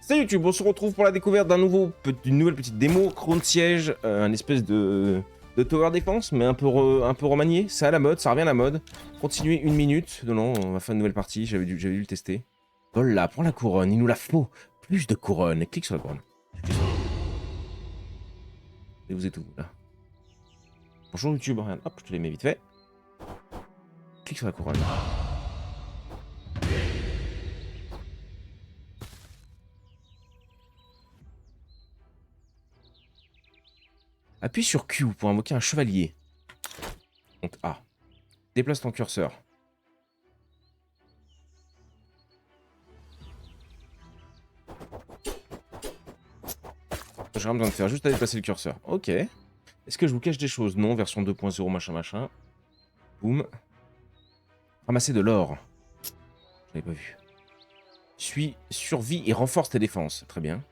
Salut YouTube, on se retrouve pour la découverte d'une nouvelle petite démo, Crown Siege, un espèce de tower defense, mais un peu remanié. C'est à la mode, ça revient à la mode. Continuez 1 minute. Non, on va faire une nouvelle partie, j'avais dû le tester. Voilà, prends la couronne, il nous la faut. Plus de couronne. Clique sur la couronne. Et vous êtes où, là? Bonjour YouTube, regarde, hop, je te les mets vite fait. Clique sur la couronne. Appuie sur Q pour invoquer un chevalier. Donc A. Déplace ton curseur. J'ai rien besoin de faire, juste à déplacer le curseur. Ok. Est-ce que je vous cache des choses? Non, version 2.0, machin. Boum. Ramasser de l'or. Je l'avais pas vu. Survie et renforce tes défenses. Très bien.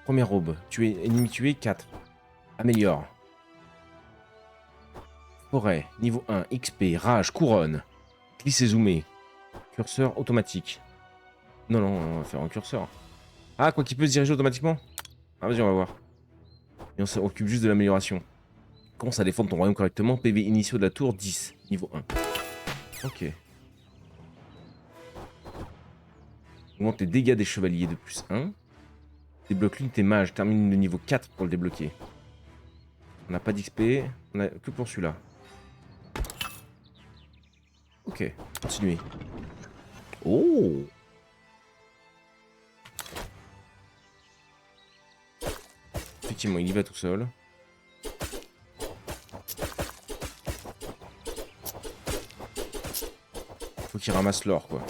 Première aube. Ennemi tué, 4. Améliore. Forêt. Niveau 1. XP. Rage. Couronne. Glisse et zoomer. Curseur automatique. Non, on va faire un curseur. Ah, quoi qu'il peut se diriger automatiquement? Ah, vas-y, on va voir. Et on s'occupe juste de l'amélioration. Commence à défendre ton royaume correctement. PV initiaux de la tour, 10. Niveau 1. Ok. Augmente les dégâts des chevaliers de plus 1. Débloque l'unité mage. Termine le niveau 4 pour le débloquer. On n'a pas d'XP. On a que pour celui-là. Ok. Continuez. Oh! Effectivement, il y va tout seul. Faut qu'il ramasse l'or, quoi.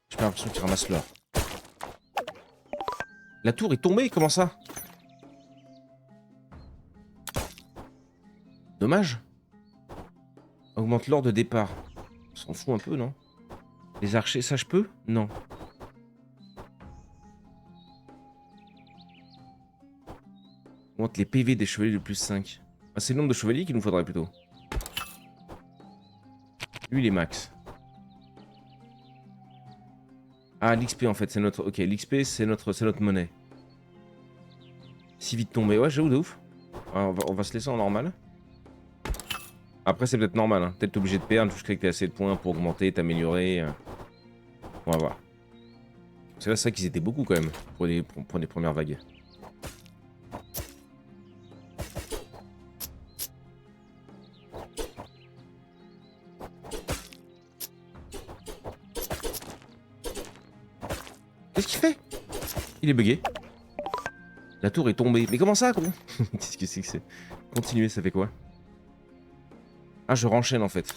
J'ai pas l'impression qu'il ramasse l'or. La tour est tombée, comment ça? Dommage. Augmente l'or de départ. On s'en fout un peu, non? Les archers, ça je peux? Non. Augmente les PV des chevaliers de plus 5. Ah, c'est le nombre de chevaliers qu'il nous faudrait plutôt. Lui, il est max. Ah, l'XP en fait, c'est notre... Ok, l'XP, c'est notre monnaie. Si vite tombé. Ouais, j'avoue de ouf. Ah, on va se laisser en normal. Après, c'est peut-être normal. Hein. Peut-être obligé de perdre jusqu'à ce que tu aies assez de points pour augmenter, t'améliorer. On va voir. C'est là, c'est vrai qu'ils étaient beaucoup quand même pour les premières vagues. Qu'est-ce qu'il fait? Il est bugué. La tour est tombée. Mais comment ça, gros? Qu'est-ce que c'est que c'est? Continuer, ça fait quoi? Ah, je renchaîne en fait.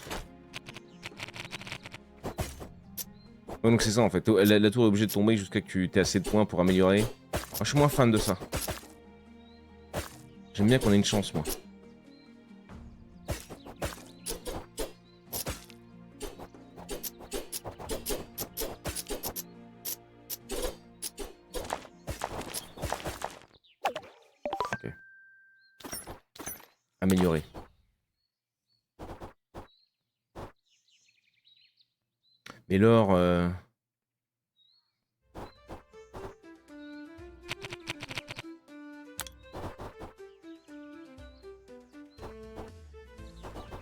Ouais, donc c'est ça en fait. La tour est obligée de tomber jusqu'à ce que tu aies assez de points pour améliorer. Moi, je suis moins fan de ça. J'aime bien qu'on ait une chance, moi. Ok. Améliorer. Mais l'or...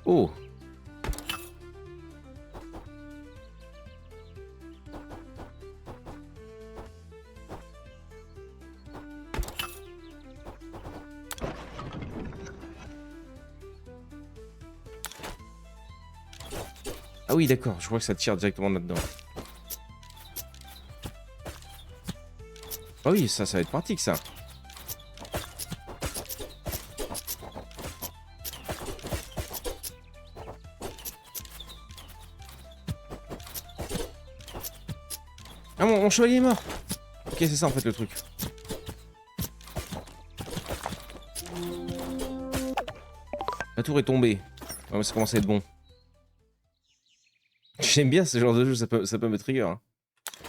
Oh! Ah oui, d'accord, je crois que ça tire directement là-dedans. Ah oui, ça va être pratique, ça. Ah, mon chevalier est mort. Ok, c'est ça, en fait, le truc. La tour est tombée. Ouais, mais ça commence à être bon. J'aime bien ce genre de jeu, ça peut me trigger. Hein.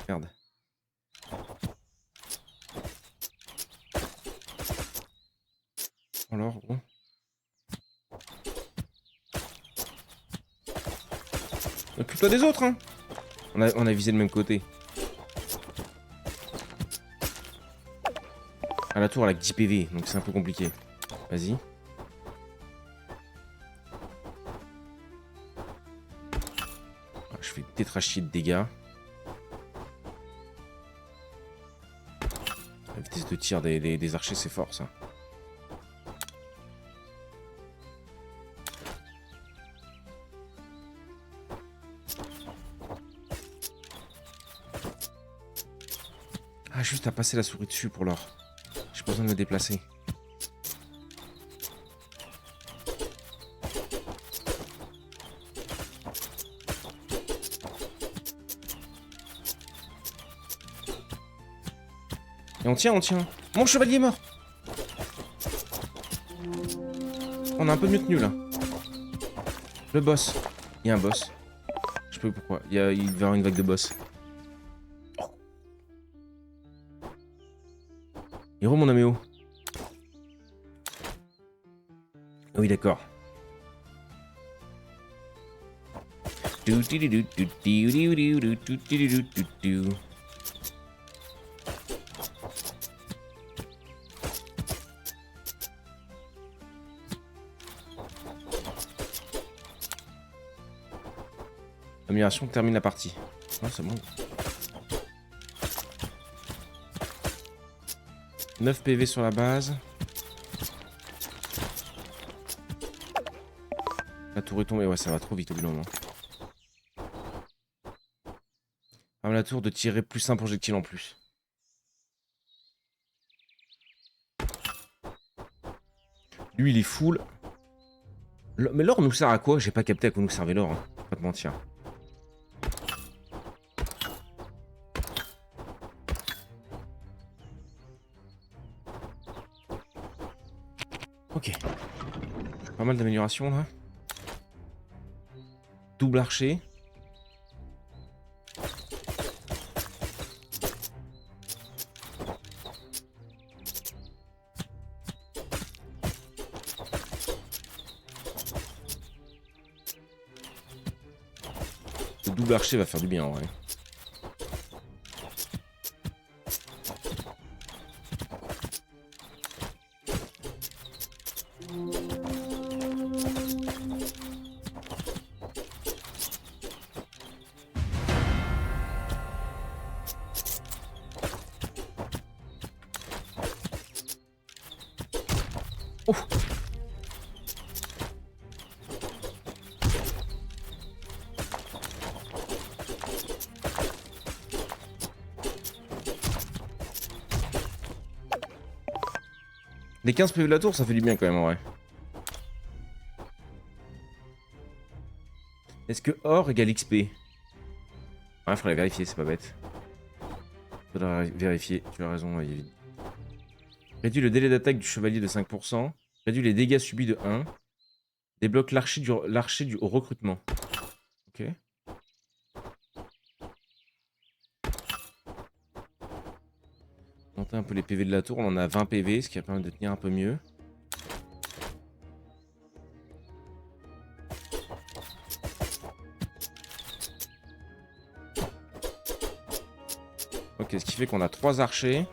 Merde. Prends l'or, gros. Occupe-toi des autres, hein. On a visé le même côté. Ah, la tour, elle a que 10 PV, donc c'est un peu compliqué. Vas-y. Ah, je fais tétrachier de dégâts. La vitesse de tir des archers, c'est fort, ça. Ah, juste à passer la souris dessus pour l'or. J'ai pas besoin de me déplacer. Et on tient, on tient. Mon chevalier est mort. On a un peu mieux tenu là. Le boss. Il y a un boss. Je sais pas pourquoi. Il va y avoir une vague de boss. Oh. Héros, mon améo. Oui, d'accord. Amélioration termine la partie. Oh, c'est bon. 9 PV sur la base. La tour est tombée. Ouais, ça va trop vite au bout d'un moment. La tour de tirer plus un projectile en plus. Lui, il est full. Mais l'or nous sert à quoi? J'ai pas capté à quoi nous servait l'or. Hein. Pas te mentir. Ok. Pas mal d'améliorations là. Double archer. Le double archer va faire du bien en vrai. Oh. Les 15 PV de la tour, ça fait du bien quand même en vrai. Est-ce que or égale XP? Ouais, faudrait vérifier, c'est pas bête. Faudrait vérifier, tu as raison, ouais, réduit le délai d'attaque du chevalier de 5%. Réduit les dégâts subis de 1. Débloque l'archer au recrutement. Ok. Monter un peu les PV de la tour. On en a 20 PV, ce qui va permettre de tenir un peu mieux. Ok, ce qui fait qu'on a 3 archers.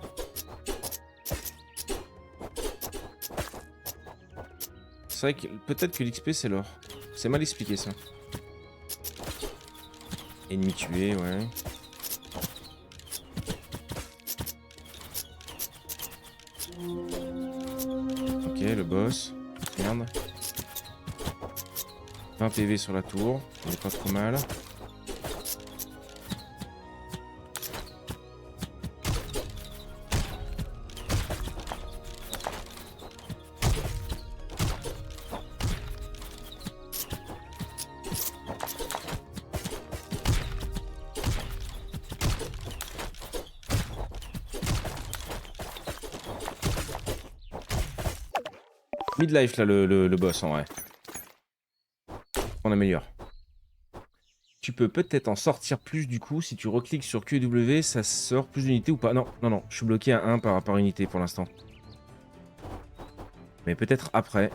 C'est vrai que peut-être que l'XP c'est l'or. C'est mal expliqué ça. Ennemi tué, ouais. Ok, le boss. Merde. 20 PV sur la tour. On est pas trop mal. Midlife là le boss en vrai. On améliore. Tu peux peut-être en sortir plus du coup si tu recliques sur Q et W, ça sort plus d'unités ou pas? Non, non, non, je suis bloqué à 1 par unité pour l'instant. Mais peut-être après.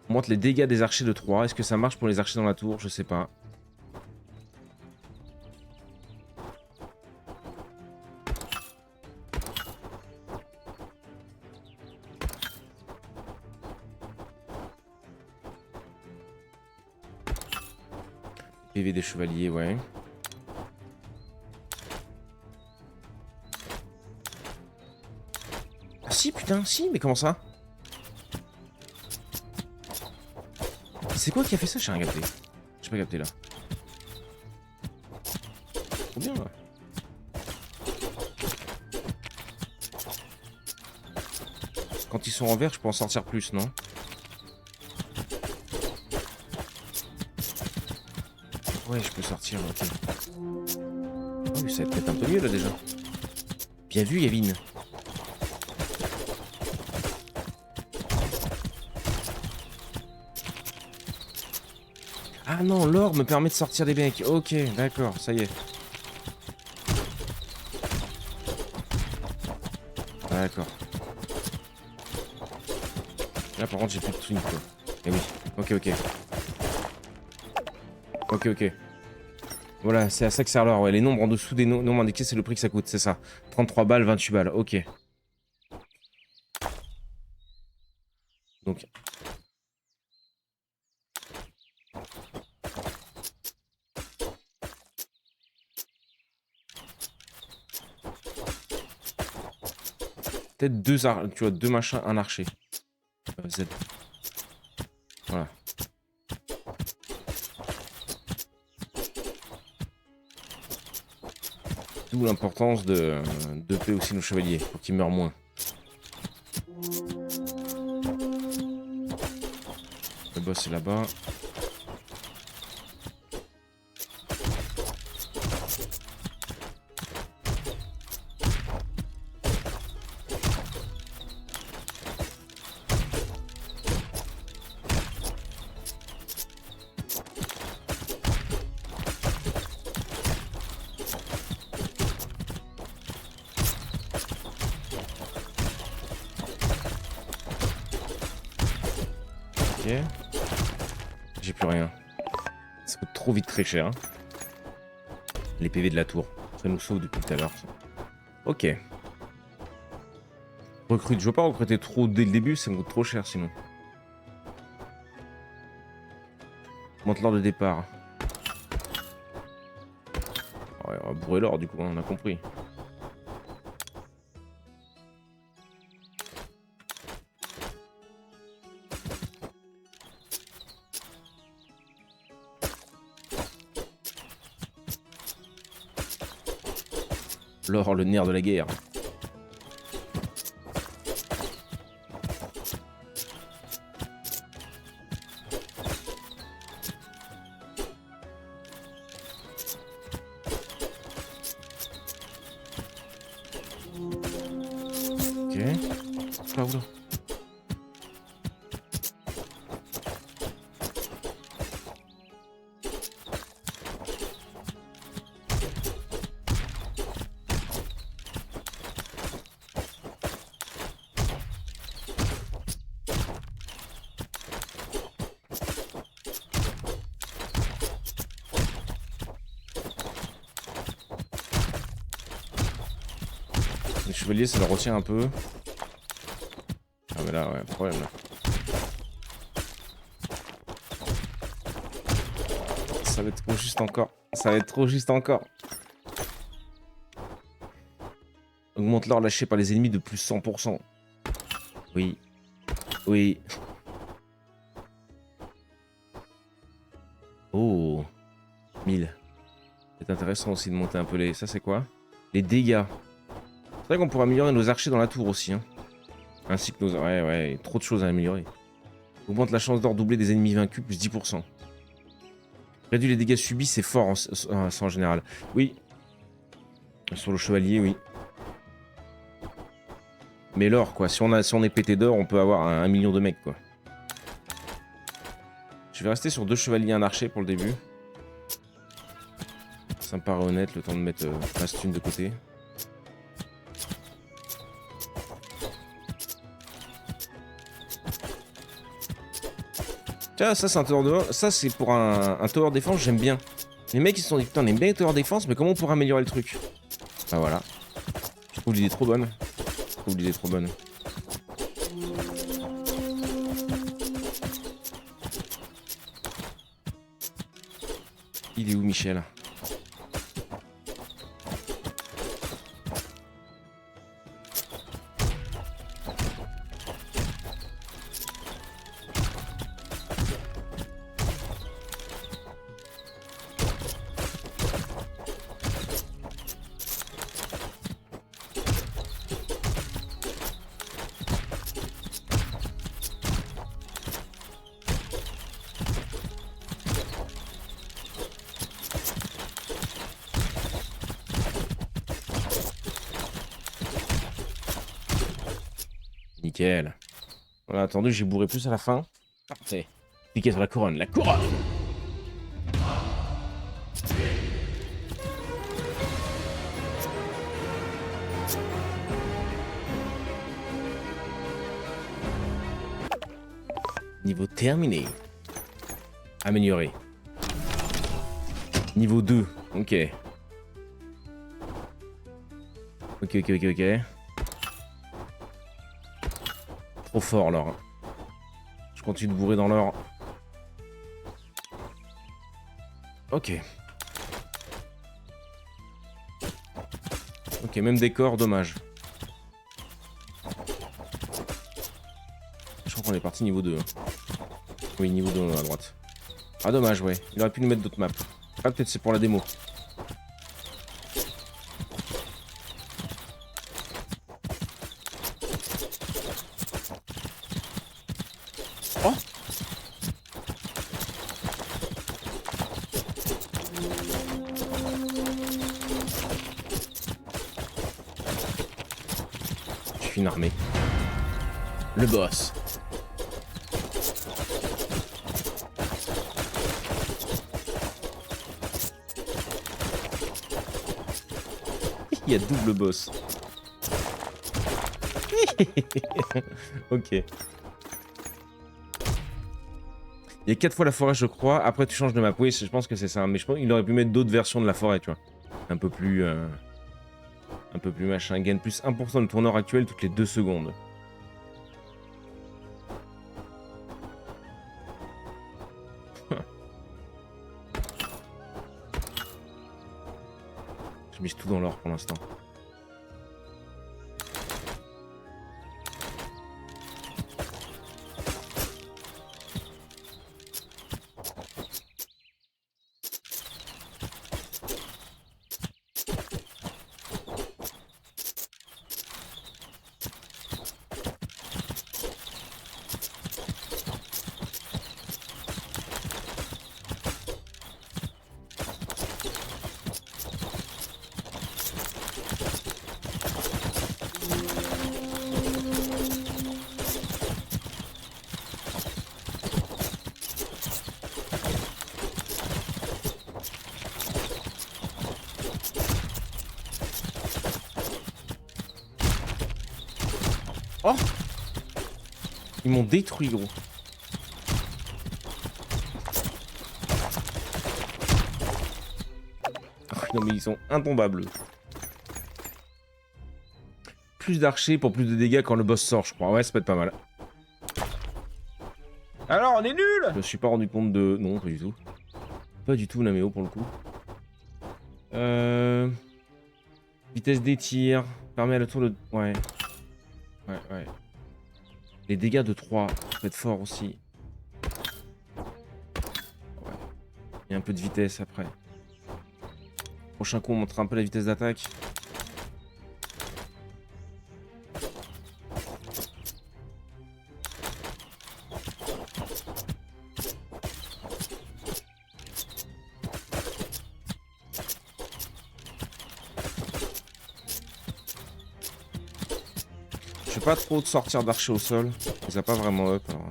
On monte les dégâts des archers de 3. Est-ce que ça marche pour les archers dans la tour? Je sais pas. PV des chevaliers, ouais. Ah si, putain, si, mais comment ça? C'est quoi qui a fait ça? J'ai rien capté. J'ai pas capté là. Trop bien là. Quand ils sont en vert, je peux en sortir plus, non? Ouais, je peux sortir, ok. Oh, oui, ça va peut-être un peu mieux là déjà. Bien vu, Yavin. Ah non, l'or me permet de sortir des mecs. Ok, d'accord, ça y est. D'accord. Là par contre j'ai plus de trucs quoi. Eh oui, ok ok. Ok ok. Voilà, c'est à ça que sert l'or. Ouais, les nombres en dessous des nombres indiqués, c'est le prix que ça coûte, c'est ça. 33 balles, 28 balles, ok. Donc... Peut-être deux, tu vois, deux machins, un archer. Z. Voilà. D'où l'importance de payer aussi nos chevaliers, pour qu'ils meurent moins. Le boss est là-bas. Ok. J'ai plus rien. Ça coûte trop vite très cher. Hein. Les PV de la tour. Ça nous sauve depuis tout à l'heure. Ok. Recrute. Je veux pas recruter trop dès le début, ça me coûte trop cher sinon. Monte l'or de départ. Ouais, on va bourrer l'or du coup, on a compris. L'or, le nerf de la guerre. Ok. Oula, oula. Les chevaliers, ça le retient un peu. Ah mais là, ouais, problème là. Ça va être trop juste encore. Ça va être trop juste encore. Augmente l'or lâché par les ennemis de plus 100%. Oui. Oui. Oh. 1000. C'est intéressant aussi de monter un peu les... Ça c'est quoi? Les dégâts. C'est vrai qu'on pourrait améliorer nos archers dans la tour aussi. Hein. Ainsi que nos... Ouais, ouais, trop de choses à améliorer. Augmente la chance d'or doublée des ennemis vaincus, plus 10%. Réduit les dégâts subis, c'est fort en général. Oui. Sur le chevalier, oui. Mais l'or, quoi. Si on est pété d'or, on peut avoir 1 million de mecs, quoi. Je vais rester sur 2 chevaliers et un archer pour le début. Ça me paraît honnête, le temps de mettre ma stune de côté. Tiens, ça c'est un tower de... Ça c'est pour un tower défense, j'aime bien. Les mecs ils se sont dit putain on aime bien les tower défense, mais comment on pourrait améliorer le truc? Bah voilà. Je trouve l'idée trop bonne. Je trouve l'idée trop bonne. Il est où Michel? Nickel. On a attendu, j'ai bourré plus à la fin. Parfait. Cliquez sur la couronne. La couronne! Niveau terminé. Amélioré. Niveau 2. Ok. Ok. Trop fort l'or. Je continue de bourrer dans l'or. Ok. Ok, même décor, dommage. Je crois qu'on est parti niveau 2. Oui, niveau 2 à droite. Ah dommage, ouais. Il aurait pu nous mettre d'autres maps. Ah, peut-être c'est pour la démo. Oh! Je suis une armée. Le boss. Il y a double boss. Ok. Il y a 4 fois la forêt, je crois. Après, tu changes de map. Oui, je pense que c'est ça. Mais je pense qu'il aurait pu mettre d'autres versions de la forêt, tu vois. Un peu plus machin. Gagne plus 1% de ton or actuel toutes les 2 secondes. Je mise tout dans l'or pour l'instant. Oh! Ils m'ont détruit, gros. Oh, non, mais ils sont intombables. Plus d'archers pour plus de dégâts quand le boss sort, je crois. Ouais, ça peut être pas mal. Alors, on est nuls! Je me suis pas rendu compte de... Non, pas du tout. Pas du tout, Naméo, pour le coup. Vitesse des tirs. Permet à la tour de... Ouais. Ouais. Les dégâts de 3, ça peut être fort aussi. Ouais. Il y a un peu de vitesse après. Prochain coup, on montrera un peu la vitesse d'attaque. Je fais pas trop de sortir d'archer au sol. Mais ça pas vraiment up. Alors...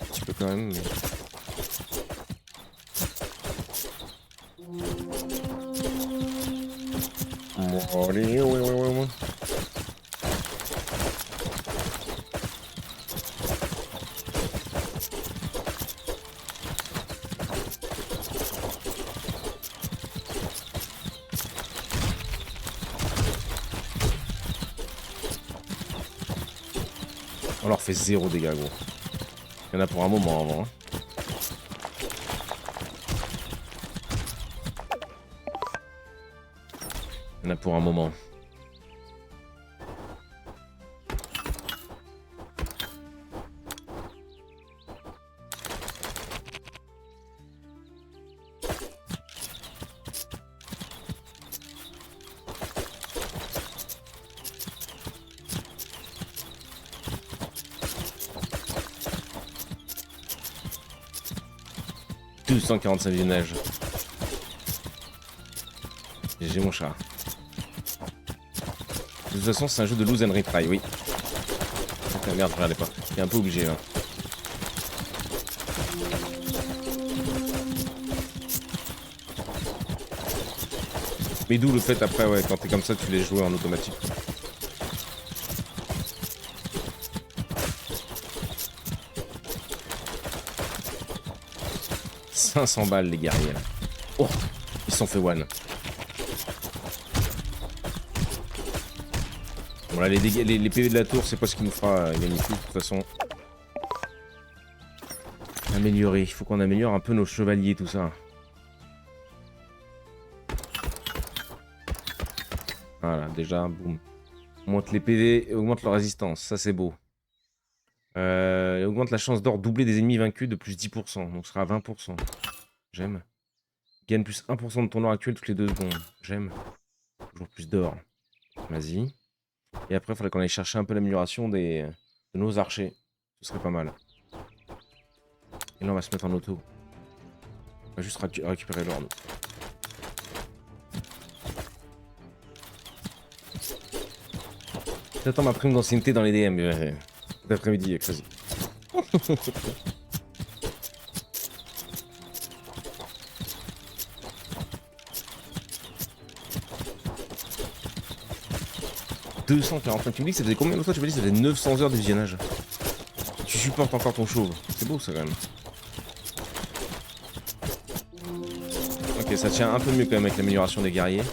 Un petit peu quand même, mais... Bon, allez, ouais. On leur fait 0 dégâts, gros. Il y en a pour un moment avant. Hein. Il y en a pour un moment. « 245 visionnages. J'ai mon chat. De toute façon, c'est un jeu de lose and retry, oui. Oh, merde, regardez pas. Il est un peu obligé là. Mais d'où le fait après, ouais, quand t'es comme ça, tu les joues en automatique. « 500 balles, les guerriers, là. Oh, ils se sont fait one. Bon, là, les PV de la tour, c'est pas ce qui nous fera gagner plus, de toute façon. Améliorer. Il faut qu'on améliore un peu nos chevaliers, tout ça. Voilà, déjà, boum. Augmente les PV et augmente leur résistance. Ça, c'est beau. Augmente la chance d'or doublée des ennemis vaincus de plus 10%. Donc, ce sera à 20%. J'aime. Gagne plus 1% de ton or actuel toutes les 2 secondes. J'aime. Toujours plus d'or. Vas-y. Et après, il faudrait qu'on aille chercher un peu l'amélioration de nos archers. Ce serait pas mal. Et là, on va se mettre en auto. On va juste récupérer l'or, nous. J'attends ma prime d'ancienneté dans les DM. Cet après-midi, Crazy. « 245, tu me dis que ça faisait combien de fois? Tu me dis que ça faisait 900 heures de visionnage. Tu supportes encore ton chauve. C'est beau ça quand même. Ok, ça tient un peu mieux quand même avec l'amélioration des guerriers.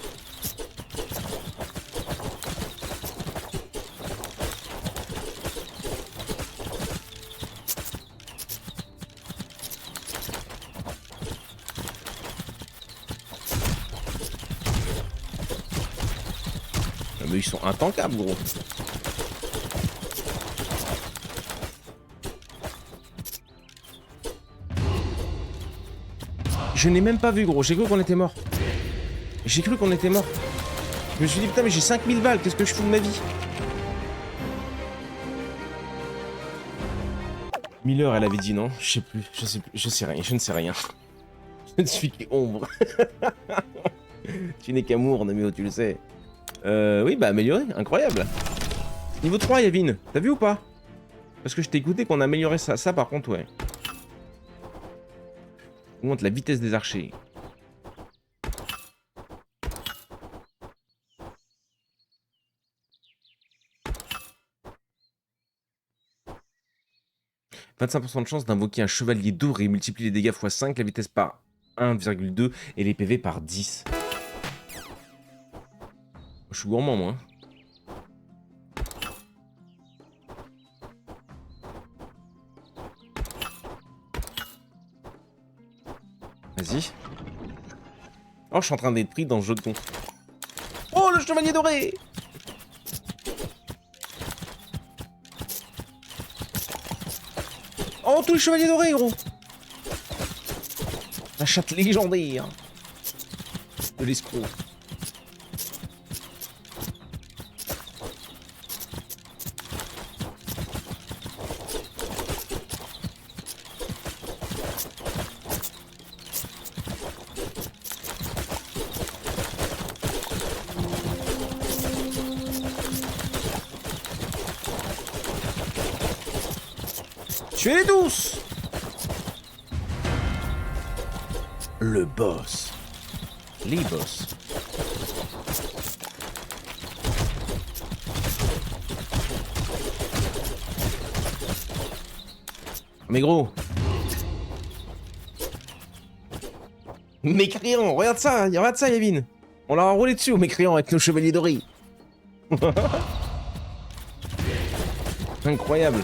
Mais ils sont intankables, gros. Je n'ai même pas vu, gros. J'ai cru qu'on était mort. J'ai cru qu'on était mort. Je me suis dit, putain, mais j'ai 5000 balles. Qu'est-ce que je fous de ma vie? Miller, elle avait dit non. Je sais plus. Je sais plus. Je sais rien. Je ne sais rien. Je ne suis qu'ombre. Tu n'es qu'amour, Namio, tu le sais. Oui, bah amélioré, incroyable. Niveau 3, Yavin, t'as vu ou pas? Parce que je t'ai écouté qu'on a amélioré ça. Ça, par contre, ouais. Augmente la vitesse des archers. « 25% de chance d'invoquer un chevalier doré et multiplie les dégâts x 5, la vitesse par 1,2 et les PV par 10. » Je suis gourmand, moi. Vas-y. Oh, je suis en train d'être pris dans ce jeu de con. Oh, le chevalier doré! Oh, tous les chevaliers dorés, gros! La chatte légendaire de l'escroc. Tuez-les tous! Le boss. Les boss. Mais gros. Mécréant, regarde ça, Yavin. On l'a enroulé dessus au mécréant avec nos chevaliers dorés. Incroyable.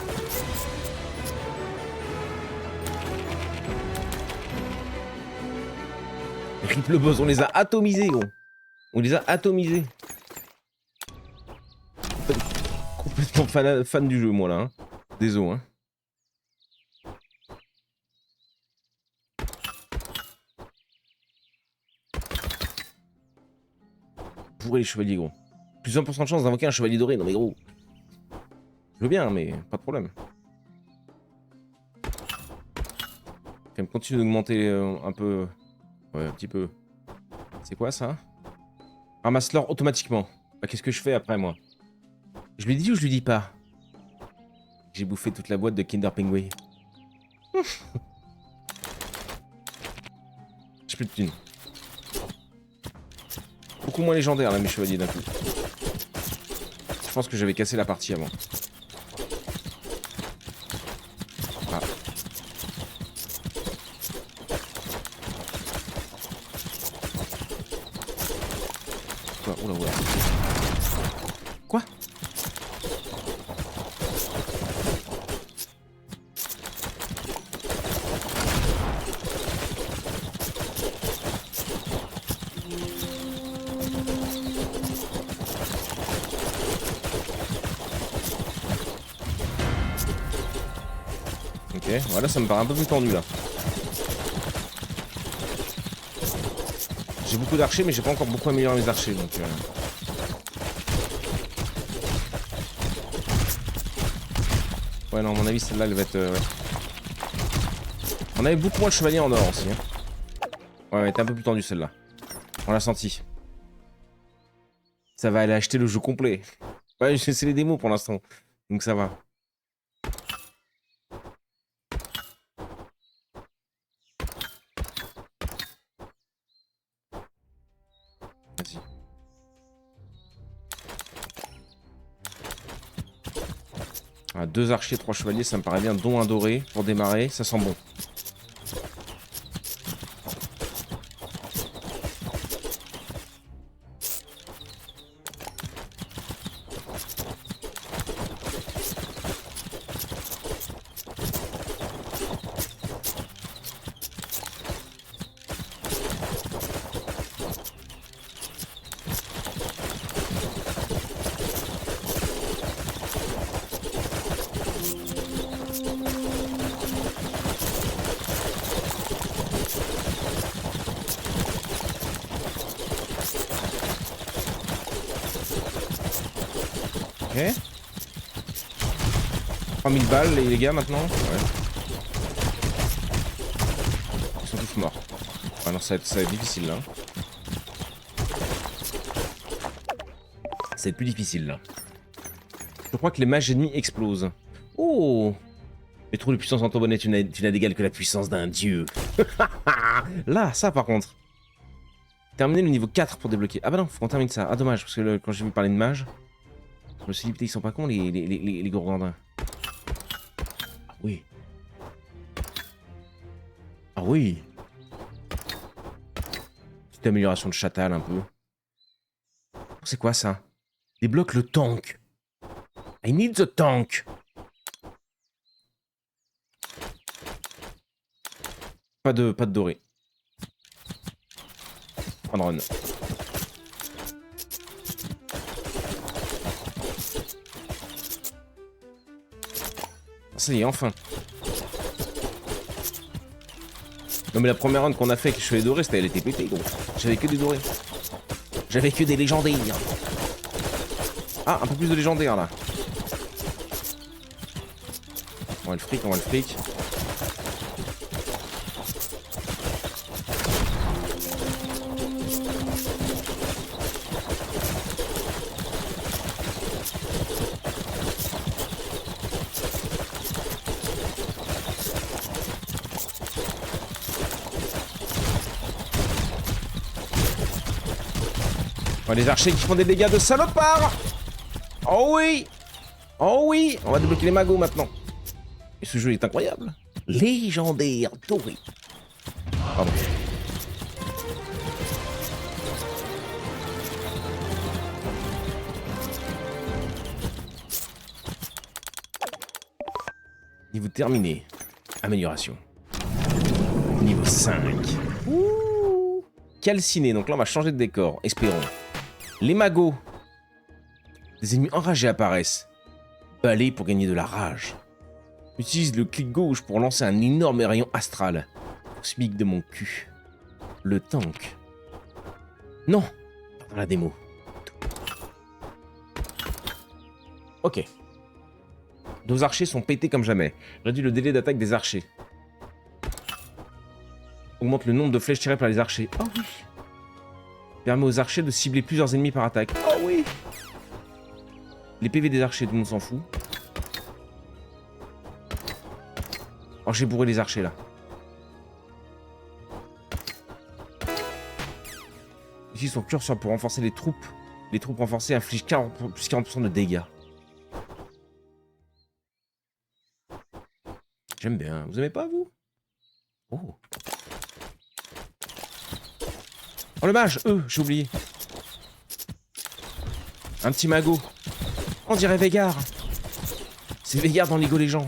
Rip le boss, on les a atomisés, gros. On les a atomisés. Complètement fan du jeu, moi, là. Hein. Désolé, hein. Bourré les chevaliers, gros. Plus 1% de chance d'invoquer un chevalier doré. Non, mais gros. Je veux bien, mais pas de problème. Quand même, continue d'augmenter un peu. Ouais, un petit peu. C'est quoi ça? Ramasse l'or automatiquement. Bah, qu'est-ce que je fais après, moi? Je lui dis ou je lui dis pas? J'ai bouffé toute la boîte de Kinder Penguin. J'ai plus de thunes. Beaucoup moins légendaire là mes chevaliers d'un coup. Je pense que j'avais cassé la partie avant. Ah. Quoi? Oula oula. Quoi? Ok, voilà, ça me paraît un peu plus tendu là. J'ai beaucoup d'archers, mais j'ai pas encore beaucoup amélioré mes archers donc. Ouais, non, à mon avis, celle-là, elle va être. Ouais. On avait beaucoup moins de chevaliers en or aussi. Hein. Ouais, elle était un peu plus tendue celle-là. On l'a senti. Ça va aller acheter le jeu complet. Ouais, c'est les démos pour l'instant. Donc ça va. Vas-y. Ah, 2 archers, 3 chevaliers, ça me paraît bien, dont un doré pour démarrer. Ça sent bon. Ok. 3000 balles les gars maintenant. Ouais. Ils sont tous morts. Ah non, ça va être difficile là. Ça va être plus difficile là. Je crois que les mages ennemis explosent. Oh! Mais trop de puissance en ton bonnet, tu n'as d'égal que la puissance d'un dieu. Là, ça par contre. Terminer le niveau 4 pour débloquer. Ah bah non, faut qu'on termine ça. Ah dommage, parce que quand j'ai vu parler de mages, je me suis dit, putain, ils sont pas cons les gourgandins. Ah oui. Ah oui. Petite amélioration de chatal un peu. C'est quoi ça? Débloque le tank. I need the tank. Pas de doré. Pas de run. Ça y est, enfin. Non mais la première run qu'on a fait avec les chevaliers dorés, elle était pétée gros. J'avais que des dorés. J'avais que des légendaires. Ah, un peu plus de légendaires là. On va le fric, on va le fric. Oh, les archers qui font des dégâts de salopard. Oh oui. Oh oui. On va débloquer les magots maintenant. Et ce jeu est incroyable. Légendaire doré. Pardon. Niveau terminé. Amélioration. Niveau 5. Ouh. Calciné, donc là on va changer de décor, espérons. Les magots. Des ennemis enragés apparaissent. Balai pour gagner de la rage. Utilise le clic gauche pour lancer un énorme rayon astral. Cosmique de mon cul. Le tank. Non, pas dans la démo. Ok. Nos archers sont pétés comme jamais. Réduit le délai d'attaque des archers. Augmente le nombre de flèches tirées par les archers. Oh oui. Permet aux archers de cibler plusieurs ennemis par attaque. Oh oui. Les PV des archers, tout le monde s'en fout. Oh, j'ai bourré les archers là. Ici, son curseur pour renforcer les troupes. Les troupes renforcées infligent 40, plus 40% de dégâts. J'aime bien. Vous aimez pas, vous? Oh. Oh, le mage, j'ai oublié. Un petit magot. On dirait Veigar. C'est Veigar dans League of Legends.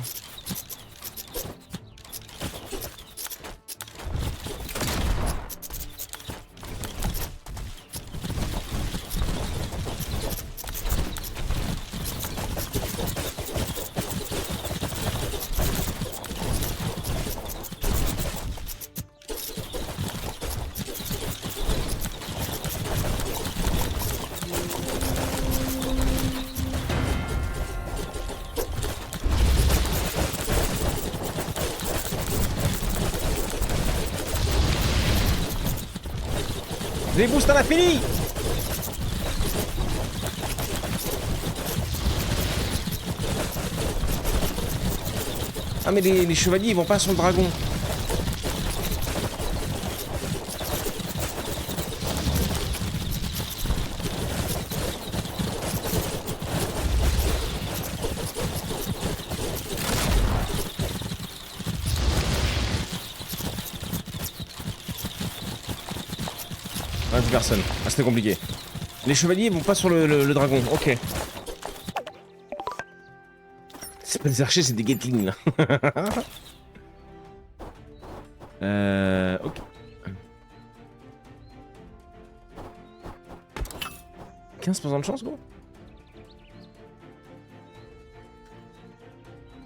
Les boosts à l'infini. Ah mais les chevaliers ils vont pas sur le dragon. Ah, 10 personnes. Ah, c'était compliqué. Les chevaliers vont pas sur le dragon. Ok. C'est pas des archers, c'est des gatling là. Ok. 15% de chance, gros.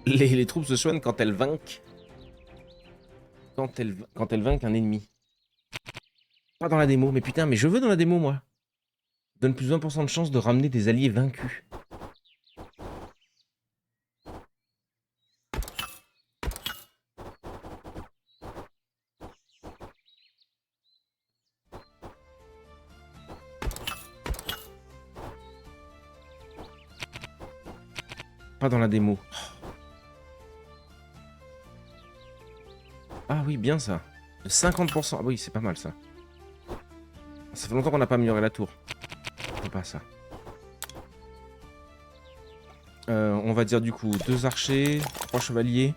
Les troupes se soignent quand elles vainquent. Quand elles vainquent un ennemi. Pas dans la démo, mais putain, mais je veux dans la démo, moi. Donne plus de 20% de chance de ramener des alliés vaincus. Pas dans la démo. Ah oui, bien ça. 50%. Ah oui, c'est pas mal ça. Ça fait longtemps qu'on n'a pas amélioré la tour. C'est pas ça. On va dire du coup 2 archers, 3 chevaliers.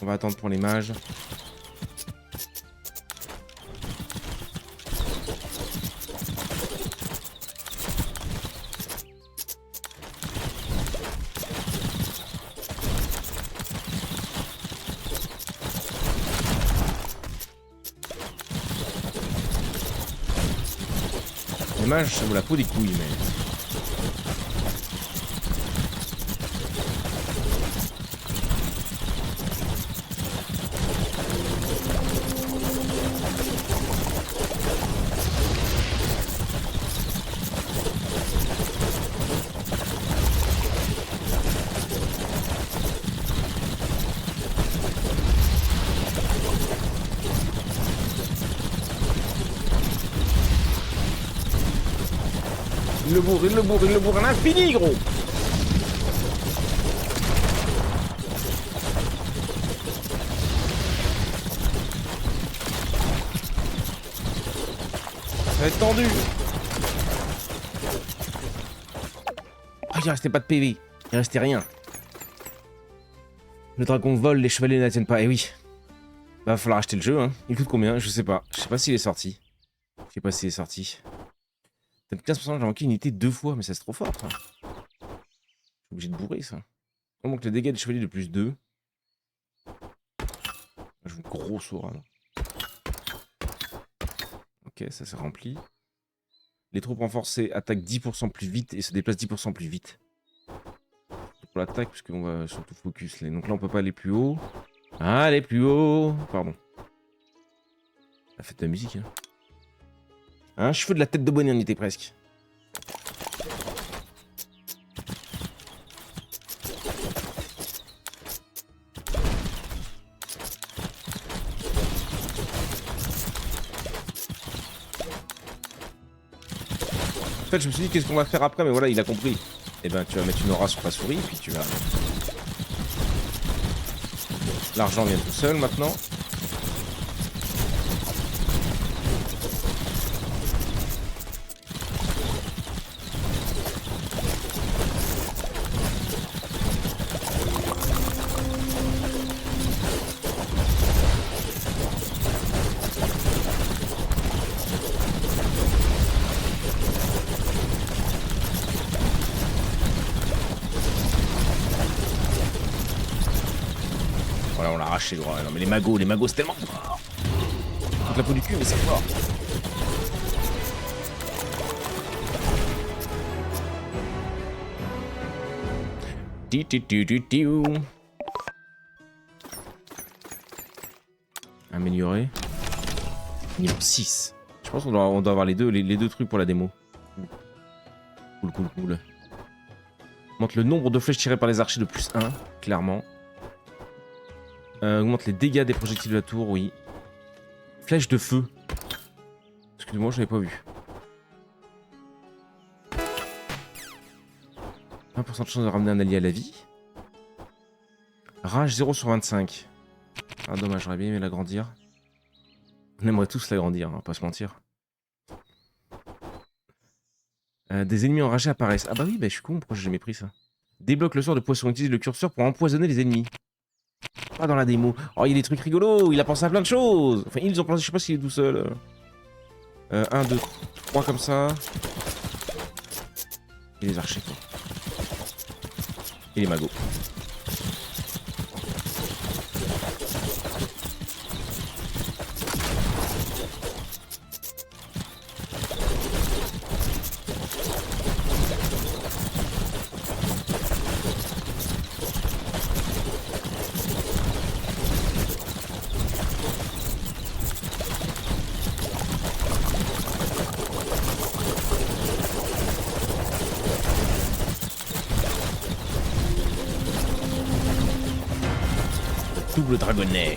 On va attendre pour les mages. Les mages, ça vaut la peau des couilles, mais... Il le bourre à l'infini, gros. Ça va être tendu. Oh, il restait pas de PV. Il restait rien. Le dragon vole, les chevaliers ne tiennent pas. Eh oui. Bah, va falloir acheter le jeu, hein. Il coûte combien? Je sais pas. Je sais pas s'il est sorti. Je sais pas s'il est sorti. Peut-être 15%, j'ai manqué une unité 2 fois, mais ça c'est trop fort, ça. Je suis obligé de bourrer, ça. On manque les dégâts des chevaliers de plus 2. Je joue gros saut là. Ok, ça s'est rempli. Les troupes renforcées attaquent 10% plus vite et se déplacent 10% plus vite. Pour l'attaque, puisqu'on va surtout focus. Donc là, on peut pas aller plus haut. Ah, aller plus haut. Pardon. La fête de la musique. Hein. Un cheveu de la tête de bonnet, on y était presque. En fait, je me suis dit, qu'est-ce qu'on va faire après? Mais voilà, il a compris. Eh ben, tu vas mettre une aura sur ta souris, puis tu vas... L'argent vient tout seul, maintenant. Voilà, on l'a arraché, droit. Non, mais les magos, c'est tellement fort. Toute la peau du cul, mais c'est fort. Améliorer. Niveau 6. Je pense qu'on doit avoir les deux trucs pour la démo. Cool. Augmente le nombre de flèches tirées par les archers de plus 1, clairement. Augmente les dégâts des projectiles de la tour, oui. Flèche de feu. Excuse-moi, je l'avais pas vu. 1% de chance de ramener un allié à la vie. Rage 0 sur 25. Ah dommage, j'aurais bien aimé l'agrandir. On aimerait tous l'agrandir, hein, pas se mentir. Des ennemis enragés apparaissent. Ah bah oui, bah je suis con, pourquoi j'ai jamais pris ça? Débloque le sort de poisson, utilise le curseur pour empoisonner les ennemis. Pas dans la démo. Oh, il y a des trucs rigolos, il a pensé à plein de choses. Enfin, ils ont pensé, je sais pas s'il est tout seul. 1, 2, 3 comme ça. Et les archers. Et les magots. Double dragonnet.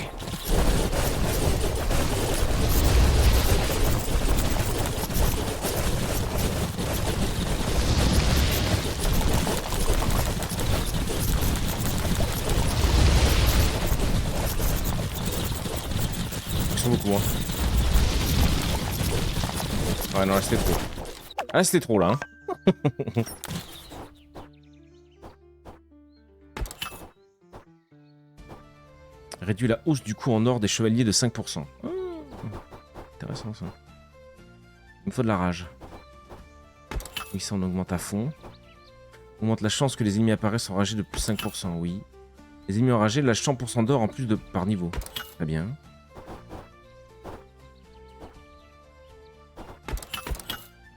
Ils sont beaucoup, hein. Ouais, non, là c'était trop. Ah, c'était trop là, hein. Réduit la hausse du coût en or des chevaliers de 5%. Oh, intéressant ça. Il me faut de la rage. Oui, ça on augmente à fond. On augmente la chance que les ennemis apparaissent enragés de plus 5%, oui. Les ennemis enragés lâchent 100% d'or en plus de par niveau. Très bien.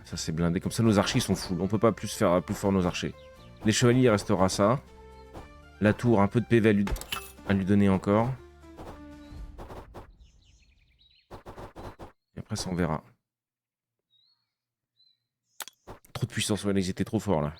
Ça c'est blindé. Comme ça nos archers sont full. On peut pas plus faire plus fort nos archers. Les chevaliers il restera ça. La tour, un peu de PV à lui donner encore. Et après ça on verra. Trop de puissance, ouais, ils étaient trop forts là.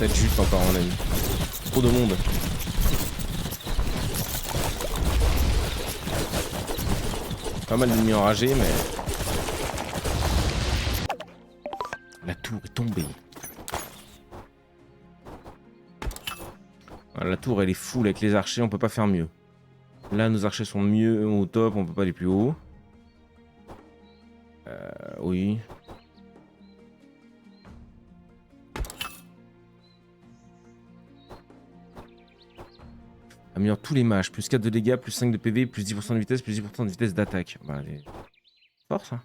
cette jute encore, mon ami. Trop de monde. Pas mal d'ennemis enragés, mais... La tour est tombée. Voilà, la tour, elle est full avec les archers, on peut pas faire mieux. Là, nos archers sont mieux au top, on peut pas aller plus haut. Oui. Améliore tous les mages, plus 4 de dégâts, plus 5 de PV, plus 10% de vitesse, plus 10% de vitesse d'attaque. Bah, allez. Fort ça.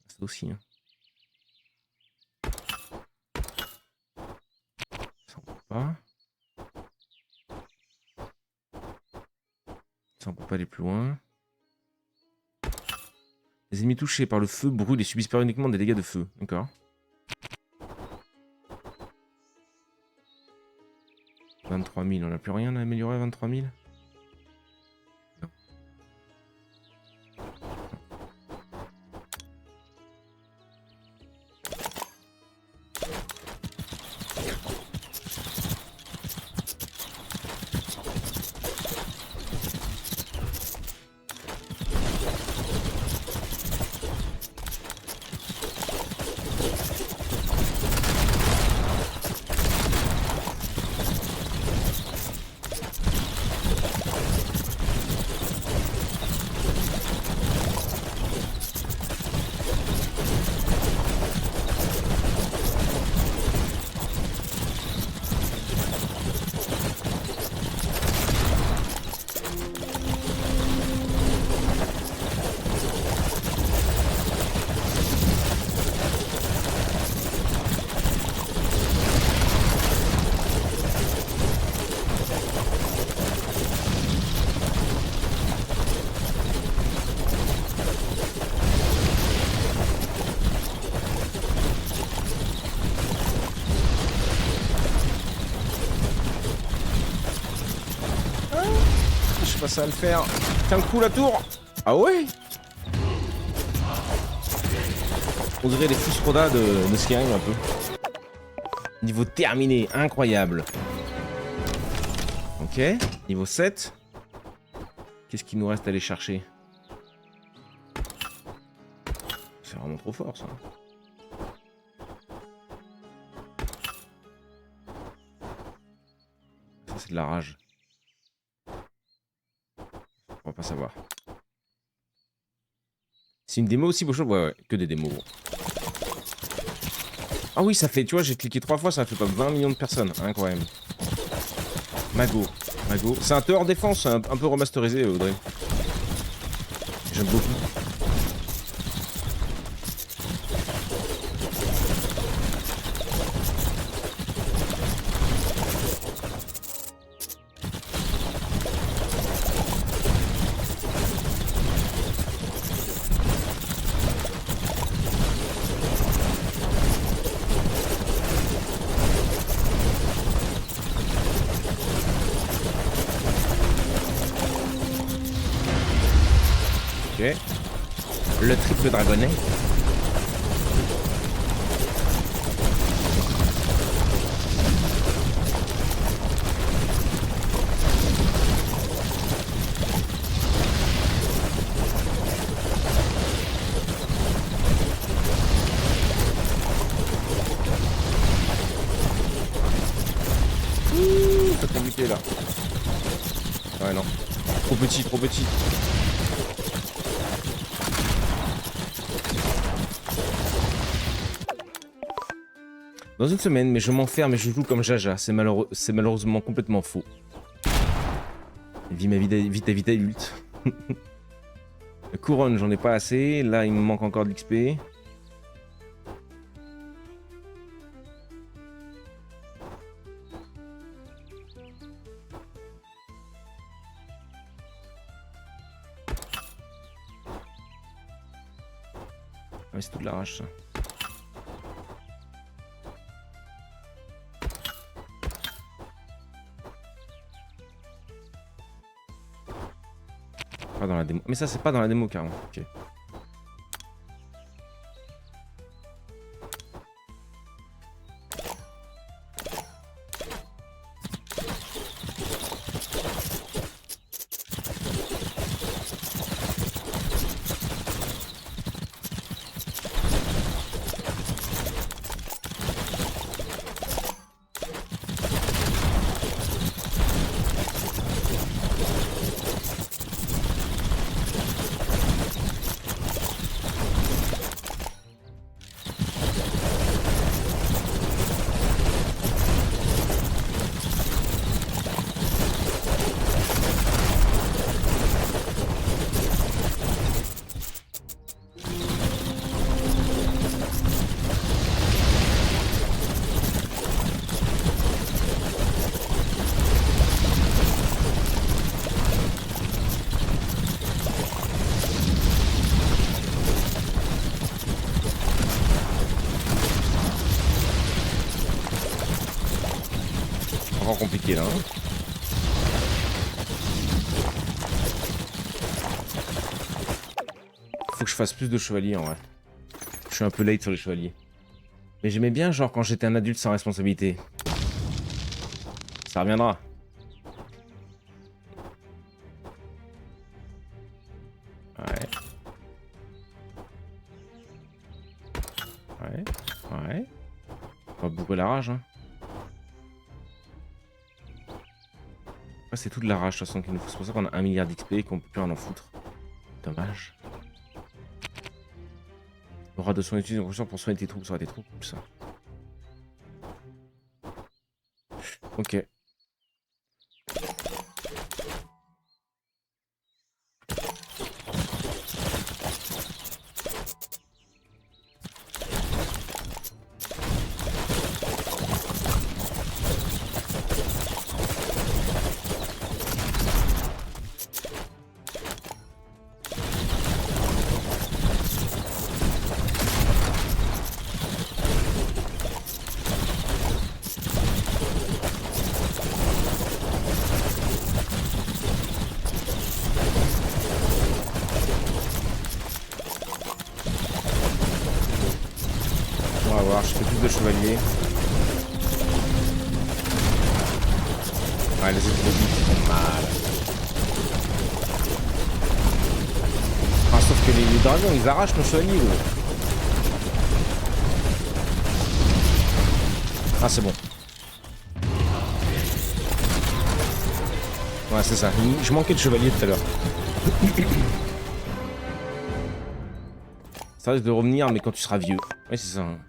Ça aussi. Hein. Ça on peut pas. Ça on peut pas aller plus loin. Les ennemis touchés par le feu brûlent et subissent périodiquement des dégâts de feu. D'accord. 23 000, on n'a plus rien à améliorer à 23 000. Non. Je sais pas ça va le faire. Tiens le coup la tour. Ah ouais. On dirait les Fusroda de Skyrim un peu. Niveau terminé, incroyable. Ok, niveau 7. Qu'est-ce qu'il nous reste à aller chercher? C'est vraiment trop fort ça. Ça c'est de la rage. On va pas savoir. C'est une démo aussi, Bocho? Ouais, ouais, que des démos. Ah oui, ça fait, tu vois, j'ai cliqué 3 fois, ça fait pas 20 millions de personnes. Incroyable. Mago. Mago. C'est un tower défense, un peu remasterisé, Audrey. J'aime beaucoup. Ok. Le triple dragonnet. C'est compliqué là. Ouais non. Trop petit, trop petit. Dans une semaine, mais je m'enferme et je joue comme Jaja. C'est malheureusement complètement faux. Vis ma vie vite à vite adulte. Couronne, j'en ai pas assez. Là, il me manque encore de l'XP. Ouais, c'est tout de l'arrache ça. Pas dans la démo. Mais ça, c'est pas dans la démo, carrément. Ok. compliqué là. Hein. Faut que je fasse plus de chevaliers en vrai. Je suis un peu late sur les chevaliers. Mais j'aimais bien genre quand j'étais un adulte sans responsabilité. Ça reviendra. Ouais. Ouais. Ouais. On va bourrer la rage. Hein. C'est tout de la rage de toute façon qu'il nous faut. C'est pour ça qu'on a 1 milliard d'XP et qu'on peut plus rien en foutre. Dommage. Aura de soins utilisés pour soigner tes troupes, ça aurait été trop cool ça. Ok. On va voir, je fais plus de chevaliers. Ouais, les explosifs font mal. Ah, sauf que les dragons, ils arrachent nos chevaliers. Ouais. Ah, c'est bon. Ouais, c'est ça. Je manquais de chevaliers tout à l'heure. Ça risque de revenir, mais quand tu seras vieux. Ouais, c'est ça. Hein.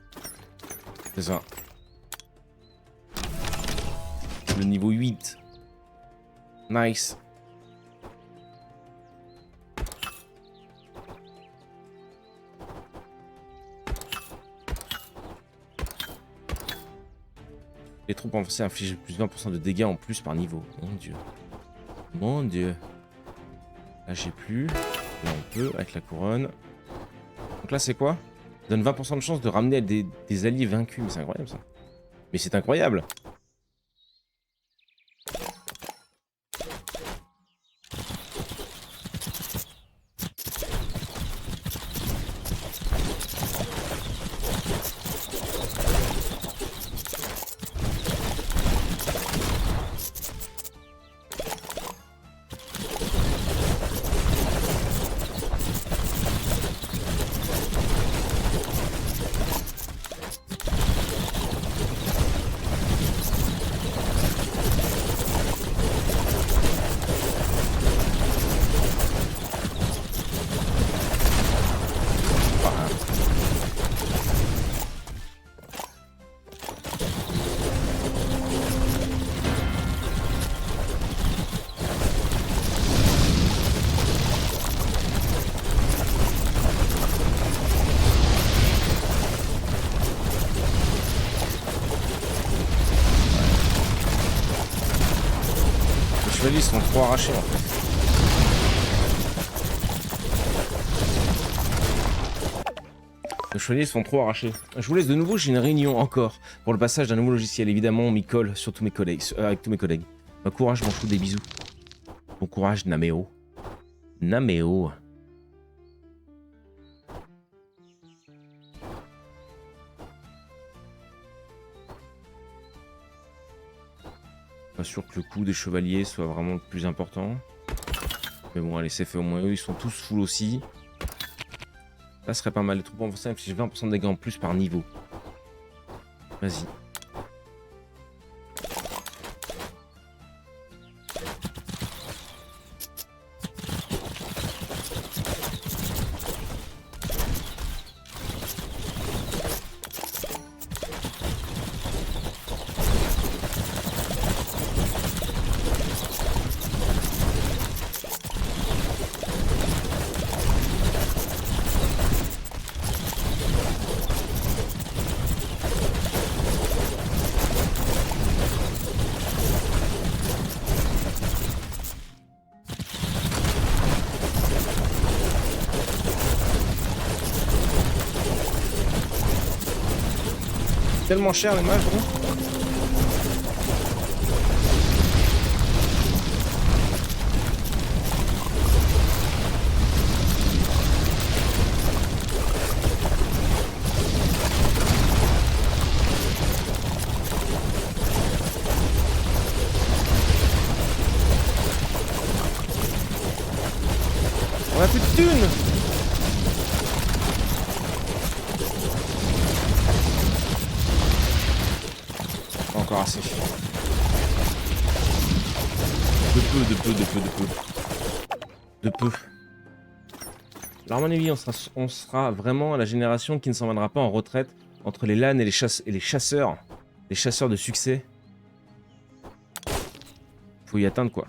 C'est ça. Le niveau 8. Nice. Les troupes avancées infligent plus de 20% de dégâts en plus par niveau. Mon dieu. Mon dieu. Là j'ai plus. Là on peut avec la couronne. Donc là c'est quoi? Donne 20% de chance de ramener des alliés vaincus. Mais c'est incroyable ça. Mais c'est incroyable. Les chevaliers sont trop arrachés en fait. Les chevaliers sont trop arrachés. Je vous laisse de nouveau, j'ai une réunion encore pour le passage d'un nouveau logiciel. Évidemment, on m'y colle sur tous mes collègues, avec tous mes collègues. Bon courage, je m'en fous, des bisous. Bon courage, Nameo. Nameo. Pas sûr que le coup des chevaliers soit vraiment le plus important. Mais bon, allez, c'est fait au moins. Eux, ils sont tous full aussi. Là, ce serait pas mal. Les troupes renforcées infligent 20% de dégâts en plus par niveau. Vas-y. Tellement cher les mages, gros. On a plus de thunes. Pas encore assez. De peu. Alors à mon avis, on sera vraiment la génération qui ne s'en viendra pas en retraite entre les LAN et les chasseurs. Les chasseurs de succès. Faut y atteindre quoi.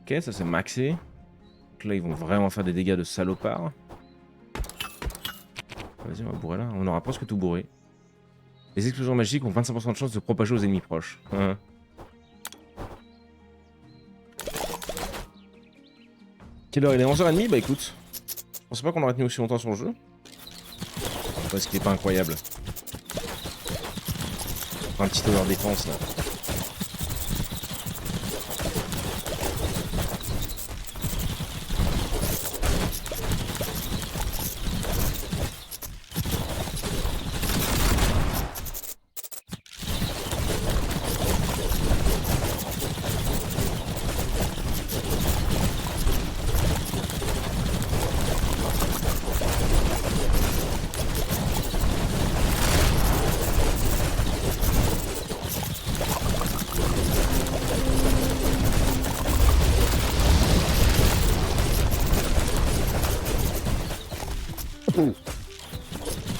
Ok, ça c'est maxé. Donc là, ils vont vraiment faire des dégâts de salopard. Vas-y, on va bourrer là. On aura presque tout bourré. Les explosions magiques ont 25% de chance de se propager aux ennemis proches. Quelle heure il est? 11h30? Bah écoute. Je pensais pas qu'on aurait tenu aussi longtemps sur le jeu. Parce qu'il est pas incroyable. Un petit tower défense là.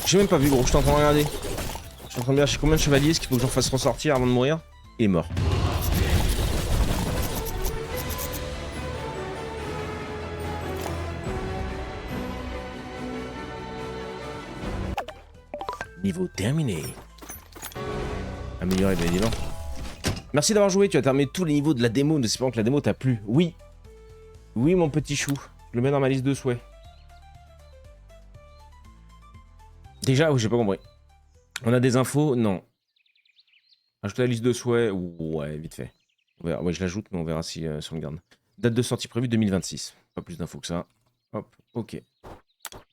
J'ai même pas vu gros, je suis en train de regarder. Je suis en train de chercher combien de chevaliers est-ce qu'il faut que j'en fasse ressortir avant de mourir. Il est mort. Niveau terminé. Amélioré bien évidemment. Merci d'avoir joué, tu as terminé tous les niveaux de la démo, en espérant que la démo t'a plu. Oui. Oui mon petit chou, je le mets dans ma liste de souhaits. Déjà, oui, j'ai pas compris. On a des infos? Non. Ajouter la liste de souhaits? Ouais, vite fait. On verra. Ouais, je l'ajoute, mais on verra si on le garde. Date de sortie prévue 2026. Pas plus d'infos que ça. Hop, ok.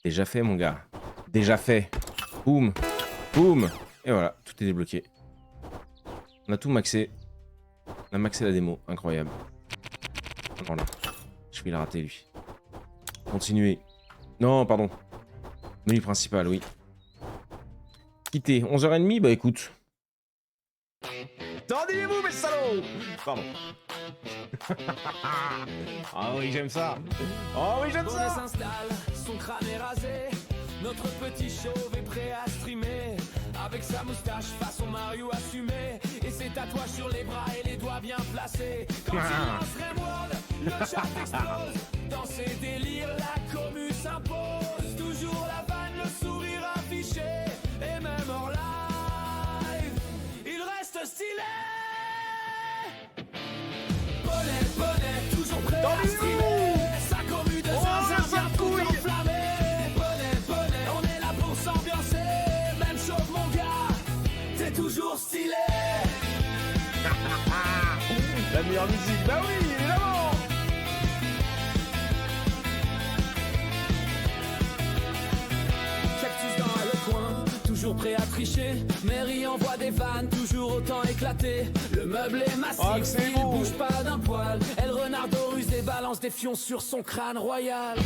Déjà fait, mon gars. Déjà fait. Boum. Boum. Et voilà, tout est débloqué. On a tout maxé. On a maxé la démo. Incroyable. Voilà. Je vais le rater, lui. Continuer. Non, pardon. Menu principal, oui. Quitter. 11h30, bah écoute. Tendez-vous, mes salauds! Pardon. Ah oui, j'aime ça. Oh oui, j'aime ça. On s'installe, son crâne est rasé. Notre petit chauve est prêt à streamer. Avec sa moustache façon Mario assumé. Et ses tatouages sur les bras et les doigts bien placés. Quand il lance Rimworld, le chat explose. Dans ses délires, la commu s'impose. Toujours la vanne, le sourire affiché. Et même hors live, il reste stylé. Bonnet, toujours prêt à streamer. Sa commu de zinzin vient tout enflammer. Bonnet, on est là pour s'ambiancer. Même chose mon gars, t'es toujours stylé. La meilleure musique, bah oui, évidemment. Cactus dans le coin, toujours prêt à tricher. Mary envoie des vannes, toujours autant éclatées. Le meuble est massif, il bouge pas d'un poil. Elle renardoruse et balance des fions sur son crâne royal.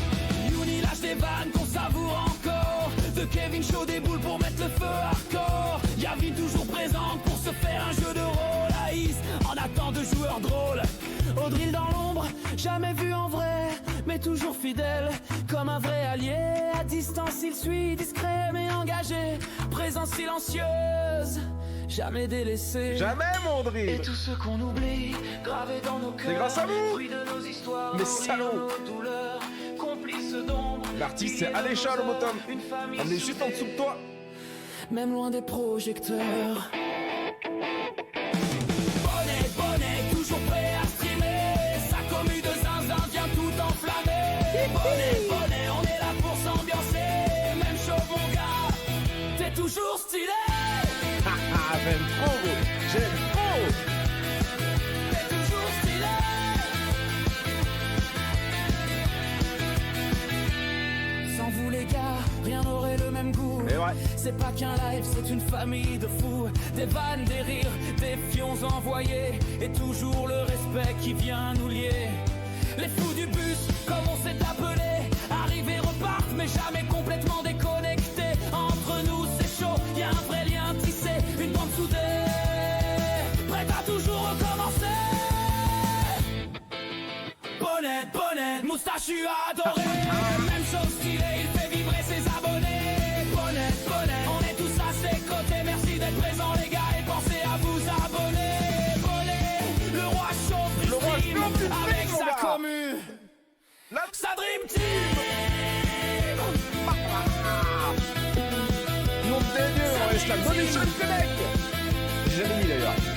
Youni lâche des vannes qu'on savoure encore. De Kevin Shaw des boules pour mettre le feu hardcore. Yavi toujours présente pour se faire un jeu de rôle. Aïs en attend de joueurs drôles. Au drill dans l'ombre, jamais vu en vrai, mais toujours fidèle, comme un vrai allié. À distance il suit, discret mais engagé. Présence silencieuse, jamais délaissé. Jamais mon drill. Et tous ceux qu'on oublie, gravés dans nos cœurs. C'est grâce à vous. Fruit de nos histoires, mes salauds. nos douleurs, complices d'ombre. L'artiste c'est Alécha le bottom. On est juste en dessous de toi. Même loin des projecteurs. Bonnet, toujours prêt à streamer. Sa commu de zinzin vient tout enflammer. Bonnet, on est là pour s'ambiancer. Même chose mon gars, t'es toujours stylé. J'aime trop, j'aime trop. T'es toujours stylé. Sans vous les gars, rien n'aurait le même goût. Et ouais. C'est pas qu'un live, c'est une famille de fous. Des vannes, des rires, des fions envoyés. Et toujours le respect qui vient nous lier. Les fous du bus, comme on s'est appelé, arrivent et repartent, mais jamais complètement déconnectés. Entre nous c'est chaud, y a un vrai lien tissé, une bande soudée, prête à toujours recommencer. Bonnet, bonnet, moustachu adoré, même chose stylé, il fait vibrer ses abonnés. Bonnet, bonnet, on est tous à ses côtés, merci d'être présents les gars et pensez à vous abonner. Bonnet, le roi chauffe du stream, avec sa commu, sa dream team. Nom de Dieu, on laisse la bonne échelle Québec. J'ai jamais mis d'ailleurs.